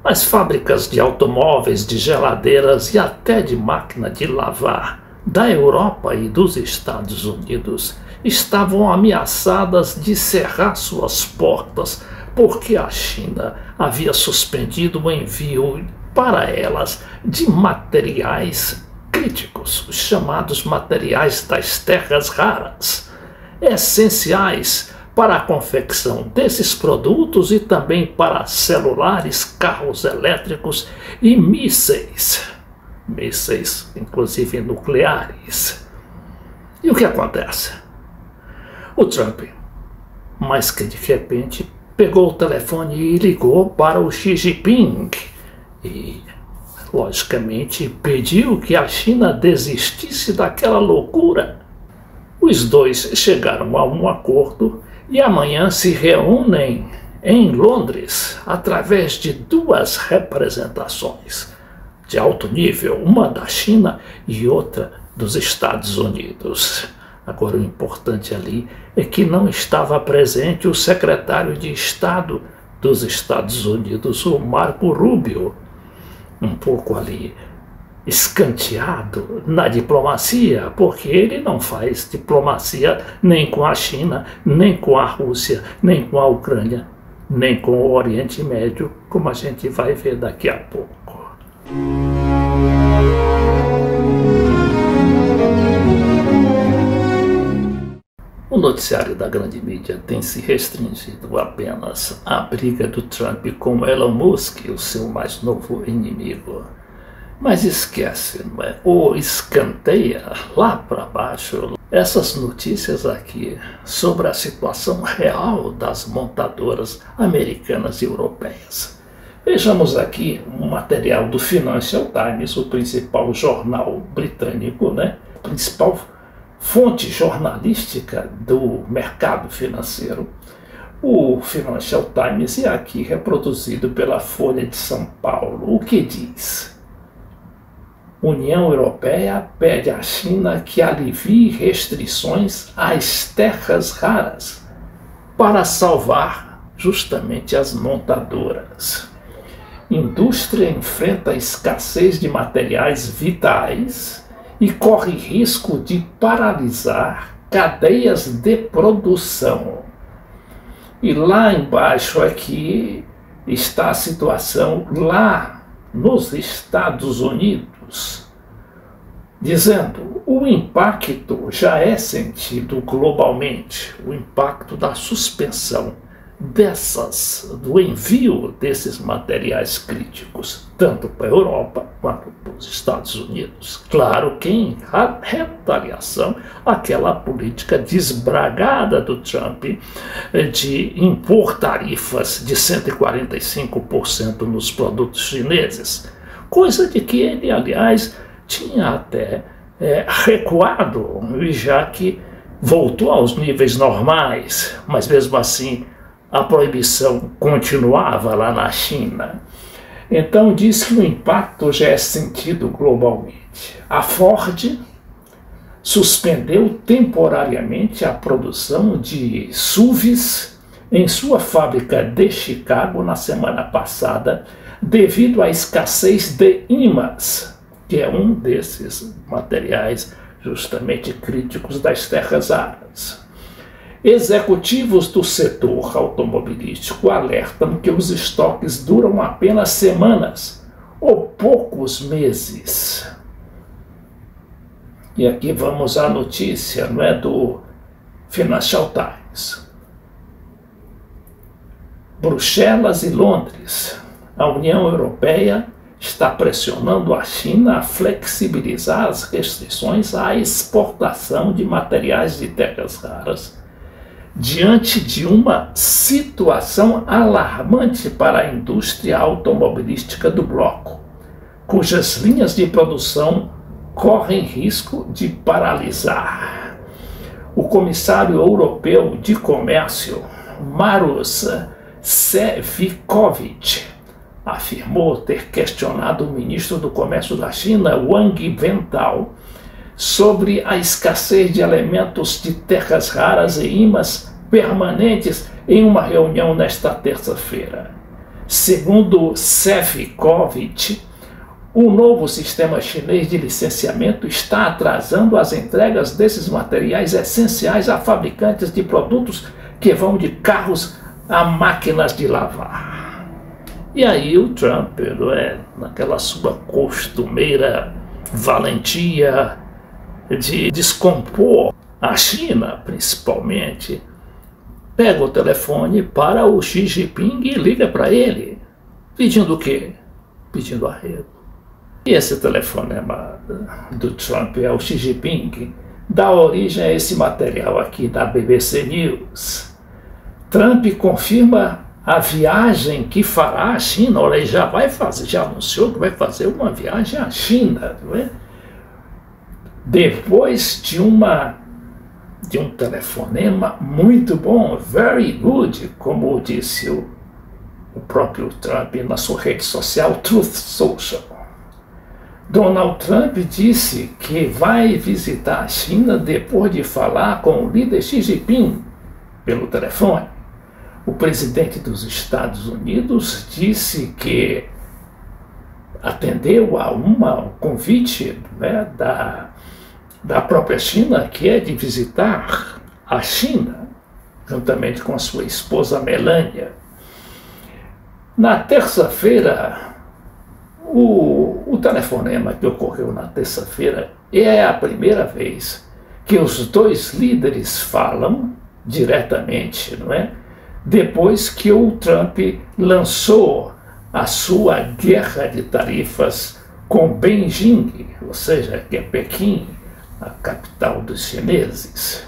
As fábricas de automóveis, de geladeiras e até de máquina de lavar da Europa e dos Estados Unidos estavam ameaçadas de cerrar suas portas porque a China havia suspendido o envio para elas de materiais críticos, os chamados materiais das terras raras, essenciais para a confecção desses produtos e também para celulares, carros elétricos e mísseis, inclusive nucleares. E o que acontece? O Trump, mais que de repente, pegou o telefone e ligou para o Xi Jinping e, logicamente, pediu que a China desistisse daquela loucura. Os dois chegaram a um acordo e amanhã se reúnem em Londres através de duas representações de alto nível, uma da China e outra dos Estados Unidos. Agora, o importante ali é que não estava presente o secretário de Estado dos Estados Unidos, o Marco Rubio, um pouco ali escanteado na diplomacia, porque ele não faz diplomacia nem com a China, nem com a Rússia, nem com a Ucrânia, nem com o Oriente Médio, como a gente vai ver daqui a pouco. O noticiário da grande mídia tem se restringido apenas à briga do Trump com Elon Musk, o seu mais novo inimigo. Mas esquece, não é? Ou escanteia lá para baixo essas notícias aqui sobre a situação real das montadoras americanas e europeias. Vejamos aqui um material do Financial Times, o principal jornal britânico, né? Principal fonte jornalística do mercado financeiro. O Financial Times é aqui reproduzido pela Folha de São Paulo. O que diz? União Europeia pede à China que alivie restrições às terras raras para salvar justamente as montadoras. Indústria enfrenta escassez de materiais vitais e corre risco de paralisar cadeias de produção. E lá embaixo aqui está a situação lá nos Estados Unidos, dizendo: o impacto já é sentido globalmente, o impacto da suspensão do envio desses materiais críticos, tanto para a Europa quanto para os Estados Unidos. Claro que em retaliação àquela política desbragada do Trump de impor tarifas de 145% nos produtos chineses, coisa de que ele, aliás, tinha até recuado, já que voltou aos níveis normais, mas mesmo assim a proibição continuava lá na China. Então diz que o impacto já é sentido globalmente. A Ford suspendeu temporariamente a produção de SUVs em sua fábrica de Chicago na semana passada, devido à escassez de ímãs, que é um desses materiais justamente críticos das terras raras. Executivos do setor automobilístico alertam que os estoques duram apenas semanas ou poucos meses. E aqui vamos à notícia, não é, do Financial Times. Bruxelas e Londres. A União Europeia está pressionando a China a flexibilizar as restrições à exportação de materiais de terras raras, diante de uma situação alarmante para a indústria automobilística do bloco, cujas linhas de produção correm risco de paralisar. O comissário europeu de comércio, Maroš Šefčovič, afirmou ter questionado o ministro do Comércio da China, Wang Wentao, sobre a escassez de elementos de terras raras e ímãs permanentes em uma reunião nesta terça-feira. Segundo Sefcovic, o novo sistema chinês de licenciamento está atrasando as entregas desses materiais essenciais a fabricantes de produtos que vão de carros a máquinas de lavar. E aí o Trump, naquela sua costumeira valentia de descompor a China, principalmente, pega o telefone para o Xi Jinping e liga para ele, pedindo o quê? Pedindo arrego. E esse telefonema do Trump ao Xi Jinping dá origem a esse material aqui da BBC News. Trump confirma a viagem que fará à China. Olha, ele já vai fazer, já anunciou que vai fazer uma viagem à China, não é? Depois de um telefonema muito bom, very good, como disse o próprio Trump na sua rede social Truth Social. Donald Trump disse que vai visitar a China depois de falar com o líder Xi Jinping pelo telefone. O presidente dos Estados Unidos disse que atendeu a um convite, né, da própria China, que é de visitar a China, juntamente com a sua esposa Melania. Na terça-feira, o telefonema que ocorreu na terça-feira é a primeira vez que os dois líderes falam diretamente, não é? Depois que o Trump lançou a sua guerra de tarifas com Beijing, ou seja, que é Pequim, a capital dos chineses,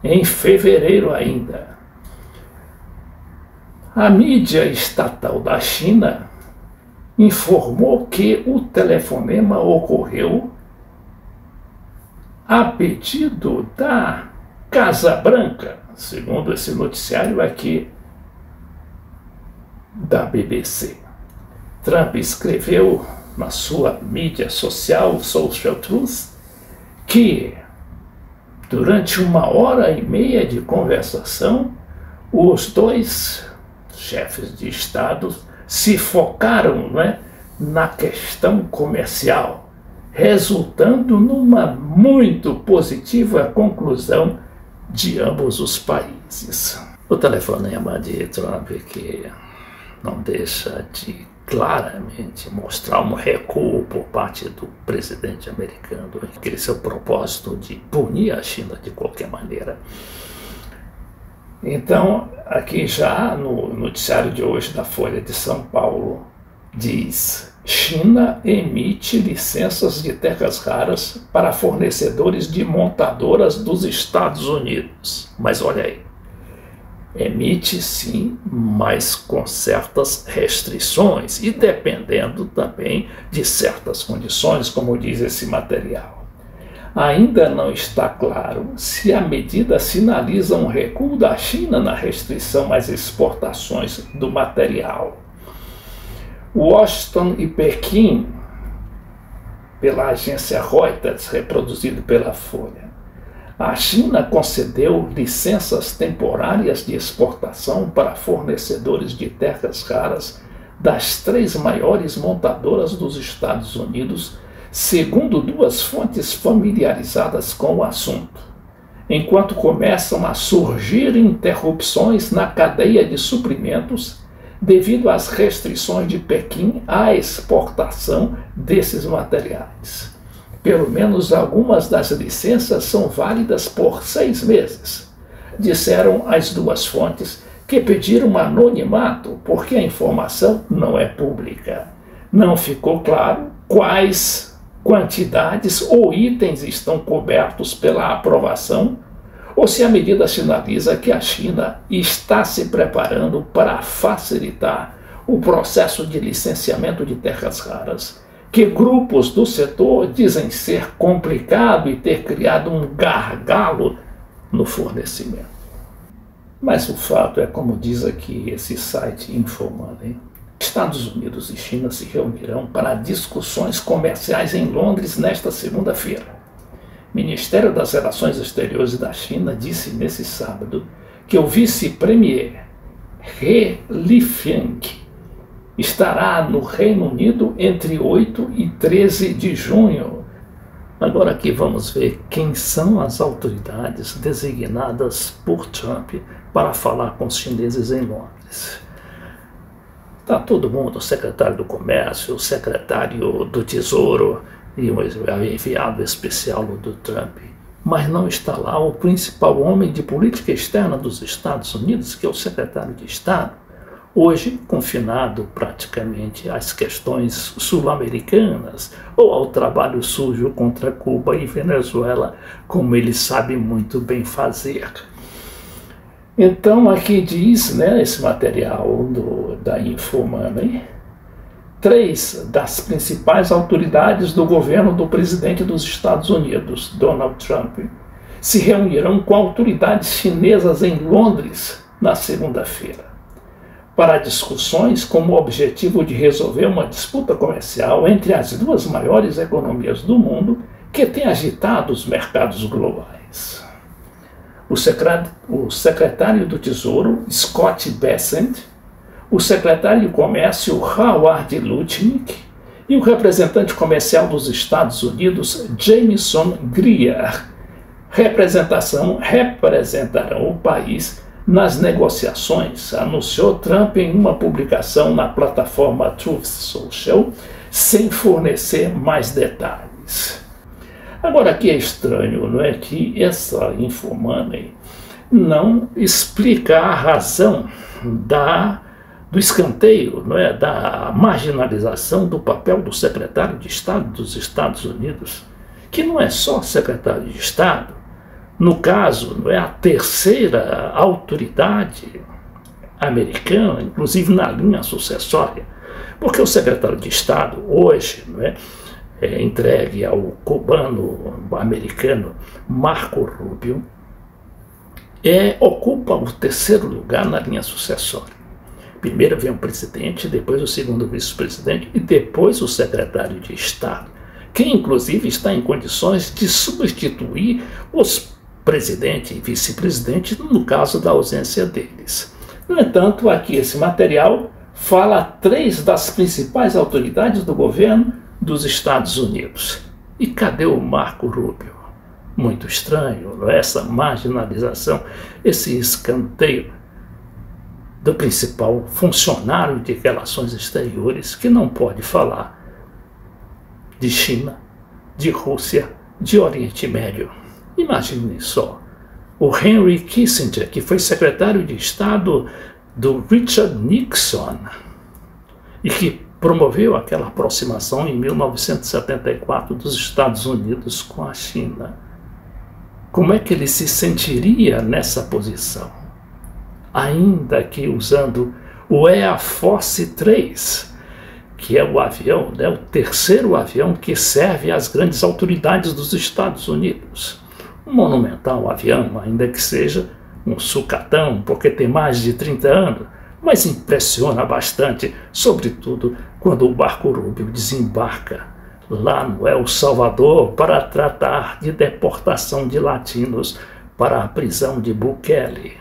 em fevereiro ainda. A mídia estatal da China informou que o telefonema ocorreu a pedido da Casa Branca, segundo esse noticiário aqui da BBC. Trump escreveu na sua mídia social, Social Truth, que durante 1h30 de conversação, os dois chefes de Estado se focaram, né, na questão comercial, resultando numa muito positiva conclusão de ambos os países. O telefonema de Trump, que não deixa de claramente mostrar um recuo por parte do presidente americano, aquele seu propósito de punir a China de qualquer maneira. Então, aqui já no noticiário de hoje da Folha de São Paulo, diz: China emite licenças de terras raras para fornecedores de montadoras dos Estados Unidos. Mas olha aí, emite sim, mas com certas restrições e dependendo também de certas condições, como diz esse material. Ainda não está claro se a medida sinaliza um recuo da China na restrição às exportações do material. Washington e Pequim, pela agência Reuters, reproduzido pela Folha. A China concedeu licenças temporárias de exportação para fornecedores de terras raras das 3 maiores montadoras dos Estados Unidos, segundo 2 fontes familiarizadas com o assunto, enquanto começam a surgir interrupções na cadeia de suprimentos devido às restrições de Pequim à exportação desses materiais. Pelo menos algumas das licenças são válidas por 6 meses, disseram as 2 fontes, que pediram anonimato porque a informação não é pública. Não ficou claro quais quantidades ou itens estão cobertos pela aprovação, ou se a medida sinaliza que a China está se preparando para facilitar o processo de licenciamento de terras raras, que grupos do setor dizem ser complicado e ter criado um gargalo no fornecimento. Mas o fato é, como diz aqui esse site InfoMoney, Estados Unidos e China se reunirão para discussões comerciais em Londres nesta segunda-feira. O Ministério das Relações Exteriores da China disse nesse sábado que o vice-premier He Lifeng estará no Reino Unido entre 8 e 13 de junho. Agora aqui vamos ver quem são as autoridades designadas por Trump para falar com os chineses em Londres. Está todo mundo, o secretário do Comércio, o secretário do Tesouro e o enviado especial do Trump. Mas não está lá o principal homem de política externa dos Estados Unidos, que é o secretário de Estado, hoje confinado praticamente às questões sul-americanas ou ao trabalho sujo contra Cuba e Venezuela, como ele sabe muito bem fazer. Então aqui diz, né, esse material da InfoMoney, 3 das principais autoridades do governo do presidente dos Estados Unidos, Donald Trump, se reunirão com autoridades chinesas em Londres na segunda-feira, para discussões com o objetivo de resolver uma disputa comercial entre as duas maiores economias do mundo que tem agitado os mercados globais. O secretário do Tesouro, Scott Bessent, o secretário de Comércio, Howard Lutnick, e o representante comercial dos Estados Unidos, Jameson Greer, representarão o país nas negociações, anunciou Trump em uma publicação na plataforma Truth Social, sem fornecer mais detalhes. Agora, aqui é estranho, não é, que essa InfoMoney não explica a razão do escanteio, não é, da marginalização do papel do secretário de Estado dos Estados Unidos, que não é só secretário de Estado, no caso, não é a terceira autoridade americana, inclusive na linha sucessória, porque o secretário de Estado hoje, não é entregue ao cubano-americano Marco Rubio, ocupa o terceiro lugar na linha sucessória. Primeiro vem o presidente, depois o segundo vice-presidente e depois o secretário de Estado, que inclusive está em condições de substituir os presidente e vice-presidente no caso da ausência deles. No entanto, aqui esse material fala 3 das principais autoridades do governo dos Estados Unidos. E cadê o Marco Rubio? Muito estranho, não é? Essa marginalização, esse escanteio do principal funcionário de relações exteriores que não pode falar de China, de Rússia, de Oriente Médio. Imagine só, o Henry Kissinger, que foi secretário de Estado do Richard Nixon e que promoveu aquela aproximação em 1974 dos Estados Unidos com a China. Como é que ele se sentiria nessa posição? Ainda que usando o Air Force 3, que é o avião, né, o terceiro avião que serve às grandes autoridades dos Estados Unidos. Um monumental avião, ainda que seja um sucatão, porque tem mais de 30 anos, mas impressiona bastante, sobretudo quando o Marco Rubio desembarca lá no El Salvador para tratar de deportação de latinos para a prisão de Bukele.